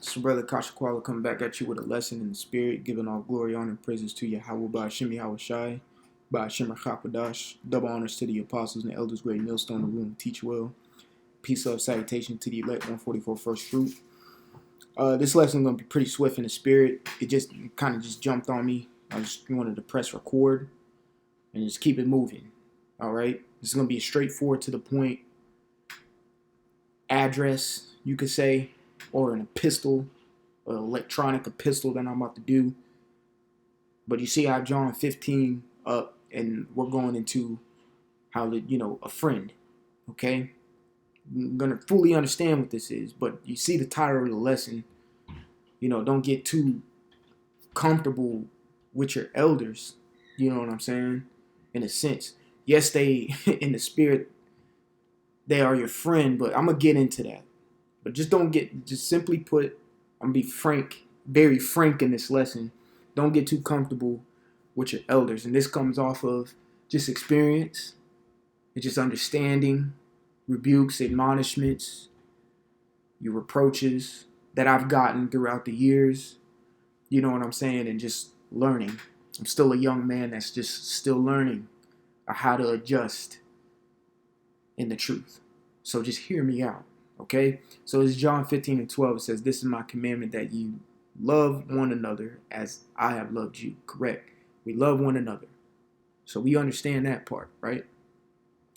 So, Brother Kashakwala come back at you with a lesson in the spirit, giving all glory, honor, and praises to Yahweh by Hashem Yahweh Shai, by Hashem Chapadash. Double honors to the apostles and the elders, great millstone, the room, teach well. Peace of salutation to the elect, 144 first fruit. This lesson is going to be pretty swift in the spirit. It just kind of just jumped on me. I just wanted to press record and just keep it moving. All right. This is going to be a straightforward to the point address, you could say, or an epistle, an electronic epistle that I'm about to do. But you see how John 15 up, and we're going into how a friend, okay? I'm going to fully understand what this is, but you see the title of the lesson, don't get too comfortable with your elders, you know what I'm saying? In a sense. Yes, they, in the spirit, they are your friend, but I'm going to get into that. But just simply put, I'm going to be frank, very frank in this lesson. Don't get too comfortable with your elders. And this comes off of just experience. It's just understanding, rebukes, admonishments, your reproaches that I've gotten throughout the years. You know what I'm saying? And just learning. I'm still a young man that's just still learning how to adjust in the truth. So just hear me out. Okay, so it's John 15 and 12. It says, "This is my commandment, that you love one another as I have loved you." Correct. We love one another. So we understand that part, right?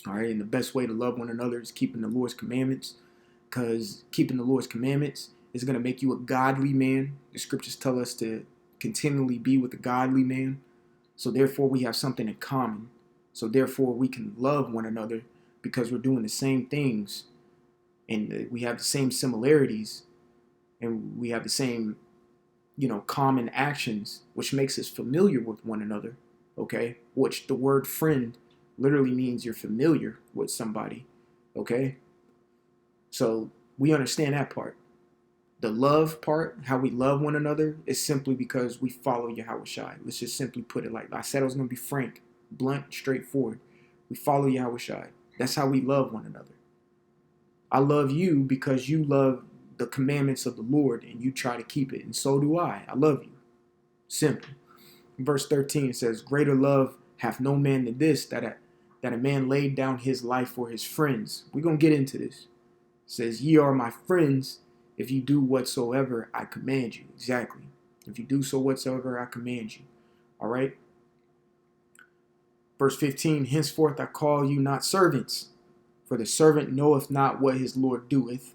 All right, and the best way to love one another is keeping the Lord's commandments, because keeping the Lord's commandments is going to make you a godly man. The scriptures tell us to continually be with a godly man. So therefore, we have something in common. So therefore, we can love one another because we're doing the same things. And we have the same similarities, and we have the same, common actions, which makes us familiar with one another, okay? Which the word friend literally means you're familiar with somebody, okay? So we understand that part. The love part, how we love one another, is simply because we follow Yahweh Shai. Let's just simply put it like I said. I was going to be frank, blunt, straightforward. We follow Yahweh Shai. That's how we love one another. I love you because you love the commandments of the Lord and you try to keep it. And so do I. I love you. Simple. Verse 13 says, "Greater love hath no man than this, that a man laid down his life for his friends." We're going to get into this. It says, "Ye are my friends if you do whatsoever I command you." Exactly. If you do so whatsoever I command you. All right. Verse 15, "Henceforth I call you not servants, for the servant knoweth not what his Lord doeth,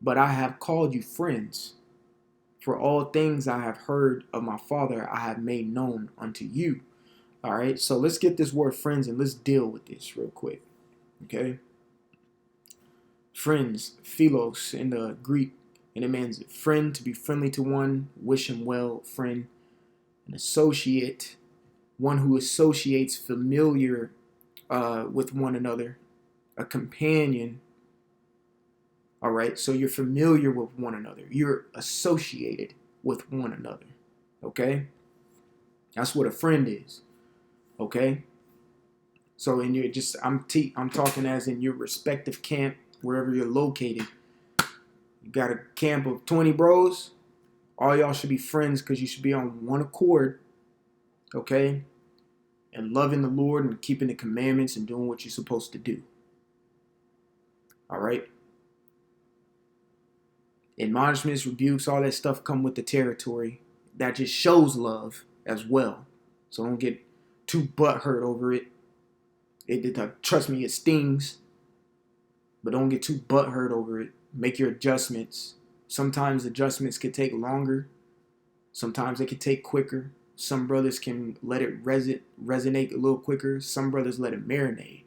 but I have called you friends. For all things I have heard of my Father I have made known unto you." All right, so let's get this word friends and let's deal with this real quick. Okay? Friends, philos in the Greek, and it means friend, to be friendly to one, wish him well, friend. An associate, one who associates familiar with one another. A companion. All right, so you're familiar with one another. You're associated with one another. Okay, that's what a friend is. Okay, so in your I'm talking as in your respective camp, wherever you're located. You got a camp of 20 bros. All y'all should be friends because you should be on one accord. Okay, and loving the Lord and keeping the commandments and doing what you're supposed to do. All right. Admonishments, rebukes, all that stuff come with the territory. That just shows love as well. So don't get too butthurt over it. Trust me, it stings. But don't get too butthurt over it. Make your adjustments. Sometimes adjustments can take longer. Sometimes they can take quicker. Some brothers can let it resonate a little quicker. Some brothers let it marinate.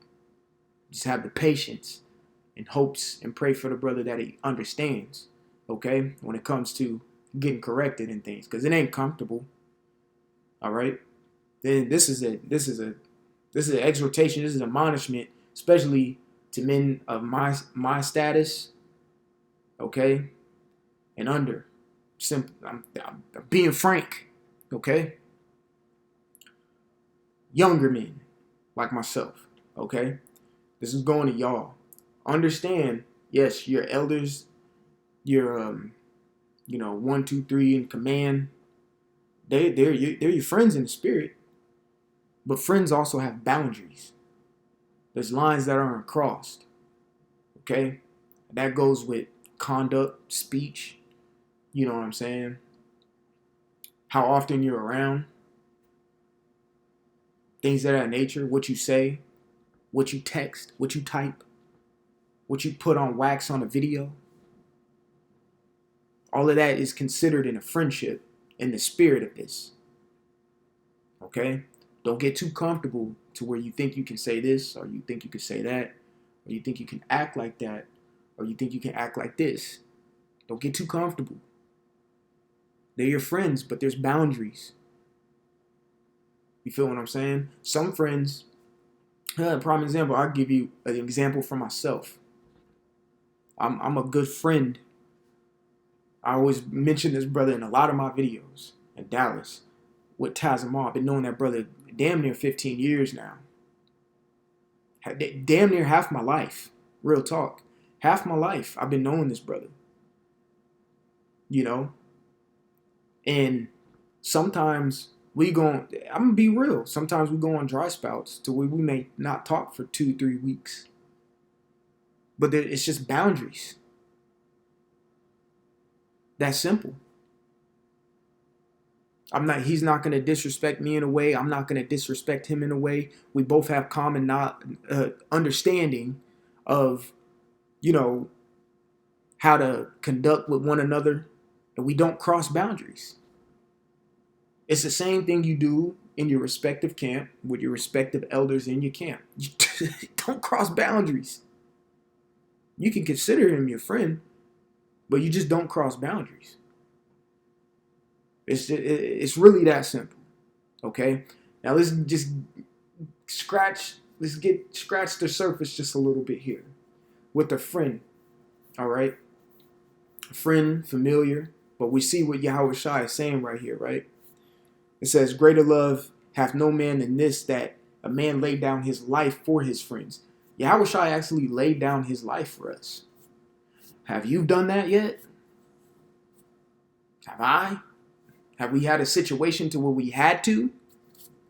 Just have the patience and hopes and pray for the brother that he understands. Okay, when it comes to getting corrected and things, because it ain't comfortable. All right, then this is an exhortation. This is an admonishment, especially to men of my status. Okay, and under. Simple. I'm being frank. Okay, younger men like myself. Okay, this is going to y'all. Understand? Yes, your elders, your one, two, three in command. They're your friends in the spirit, but friends also have boundaries. There's lines that aren't crossed. Okay, that goes with conduct, speech. You know what I'm saying? How often you're around, things of that nature. What you say, what you text, what you type, what you put on wax on a video. All of that is considered in a friendship in the spirit of this. Okay? Don't get too comfortable to where you think you can say this, or you think you can say that, or you think you can act like that, or you think you can act like this. Don't get too comfortable. They're your friends, but there's boundaries. You feel what I'm saying? Some friends, prime example, I'll give you an example for myself. I'm a good friend. I always mention this brother in a lot of my videos in Dallas with Tazamar. I've been knowing that brother damn near 15 years now. Damn near half my life. Real talk. Half my life I've been knowing this brother. And sometimes I'm going to be real. Sometimes we go on dry spouts to where we may not talk for 2-3 weeks. But it's just boundaries. That's simple. He's not going to disrespect me in a way. I'm not going to disrespect him in a way. We both have common understanding of, how to conduct with one another. And we don't cross boundaries. It's the same thing you do in your respective camp with your respective elders in your camp. You don't cross boundaries. You can consider him your friend, but you just don't cross boundaries. It's really that simple. Okay? Now let's just scratch the surface just a little bit here with a friend. All right? A friend, familiar, but we see what Yahweh Shai is saying right here, right? It says, greater love hath no man than this, that a man laid down his life for his friends. Yahweh Shai actually laid down his life for us. Have you done that yet? Have I? Have we had a situation to where we had to?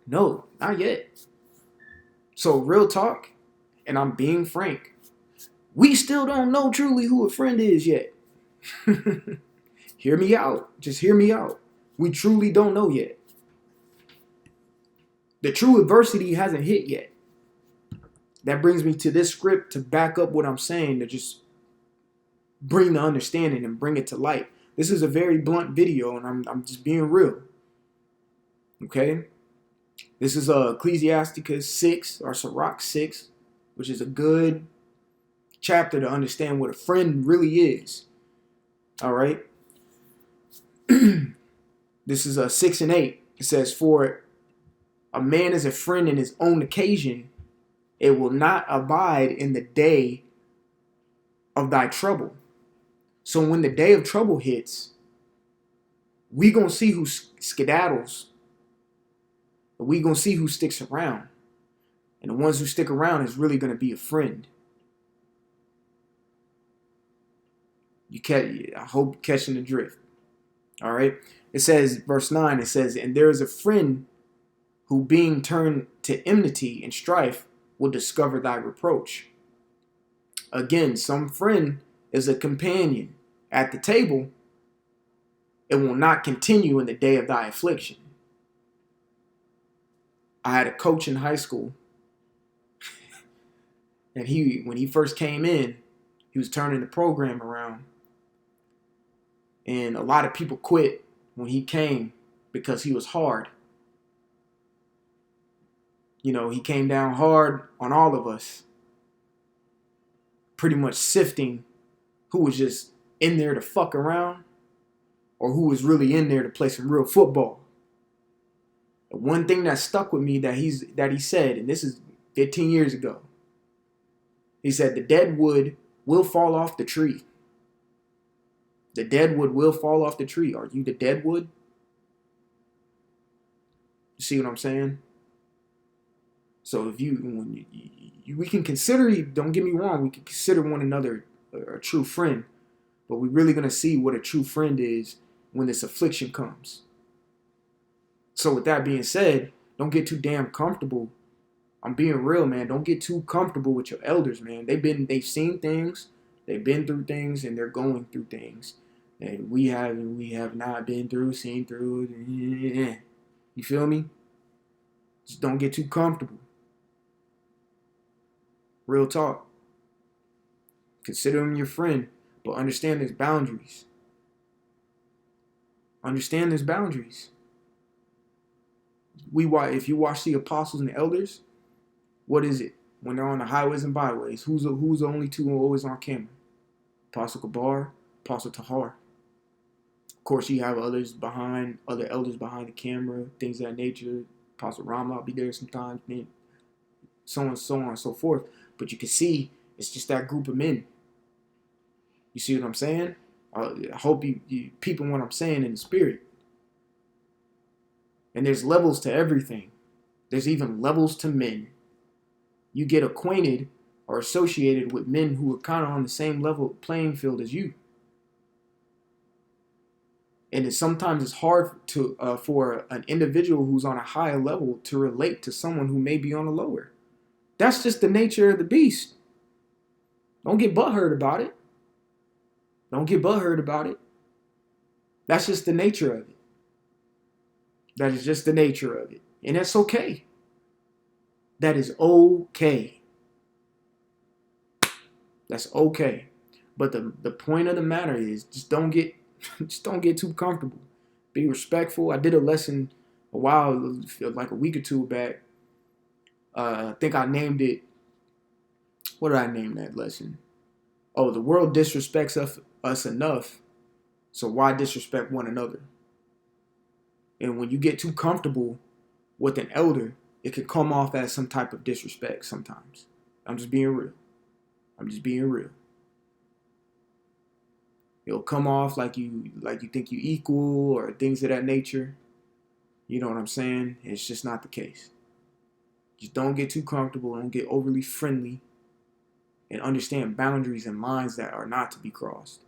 No, not yet. So real talk, and I'm being frank, we still don't know truly who a friend is yet. Hear me out. Just hear me out. We truly don't know yet. The true adversity hasn't hit yet. That brings me to this script to back up what I'm saying, to just bring the understanding and bring it to light. This is a very blunt video, and I'm just being real. Okay? This is Ecclesiasticus 6, or Sirach 6, which is a good chapter to understand what a friend really is. All right? This is 6 and 8. It says, for a man is a friend in his own occasion, it will not abide in the day of thy trouble. So when the day of trouble hits, we gonna see who skedaddles. We gonna see who sticks around. And the ones who stick around is really gonna be a friend. I hope you're catching the drift. All right. It says, verse 9, it says, and there is a friend who being turned to enmity and strife will discover thy reproach. Again, some friend is a companion at the table. It will not continue in the day of thy affliction. I had a coach in high school, and when he first came in, he was turning the program around. And a lot of people quit when he came because he was hard. He came down hard on all of us, pretty much sifting who was just in there to fuck around or who was really in there to play some real football. The one thing that stuck with me that he said, and this is 15 years ago, he said, the dead wood will fall off the tree. The dead wood will fall off the tree. Are you the dead wood? You see what I'm saying? So if we can consider, don't get me wrong, we can consider one another a true friend. But we're really going to see what a true friend is when this affliction comes. So with that being said, don't get too damn comfortable. I'm being real, man. Don't get too comfortable with your elders, man. They've seen things, they've been through things, and they're going through things. And we have not been through, seen through. You feel me? Just don't get too comfortable. Real talk. Consider him your friend, but understand there's boundaries. Understand there's boundaries. If you watch the apostles and the elders, what is it? When they're on the highways and byways, who's the only two who are always on camera? Apostle Kabar, Apostle Tahar. Of course, you have other elders behind the camera, things of that nature. Apostle Rama will be there sometimes, so on and so forth. But you can see it's just that group of men. You see what I'm saying? I hope you peeping what I'm saying in the spirit. And there's levels to everything. There's even levels to men. You get acquainted or associated with men who are kind of on the same level playing field as you. And sometimes it's hard for an individual who's on a higher level to relate to someone who may be on a lower. That's just the nature of the beast. Don't get butthurt about it. Don't get butthurt about it. That's just the nature of it. That is just the nature of it. And that's okay. That is okay. That's okay. But the point of the matter is just don't get too comfortable. Be respectful. I did a lesson like a week or two back. I think I named it. What did I name that lesson? Oh, the world disrespects us enough, so why disrespect one another? And when you get too comfortable with an elder, it can come off as some type of disrespect sometimes. I'm just being real. It'll come off like you think you equal or things of that nature. You know what I'm saying? It's just not the case. Just don't get too comfortable. Don't get overly friendly. And understand boundaries and lines that are not to be crossed.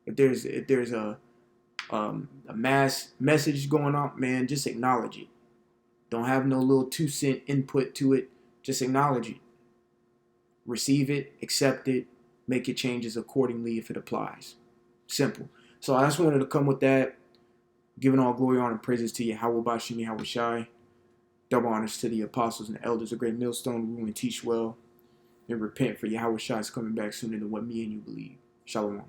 If there's a mass message going on, man, just acknowledge it. Don't have no little 2-cent input to it. Just acknowledge it. Receive it, accept it, make your changes accordingly if it applies. Simple. So I just wanted to come with that. Giving all glory, honor, and praises to Yahweh Bashim, Yahweh Shai. Double honors to the apostles and the elders, a great millstone, room and teach well. And repent, for Yahweh Shai is coming back sooner than what me and you believe. Shalom.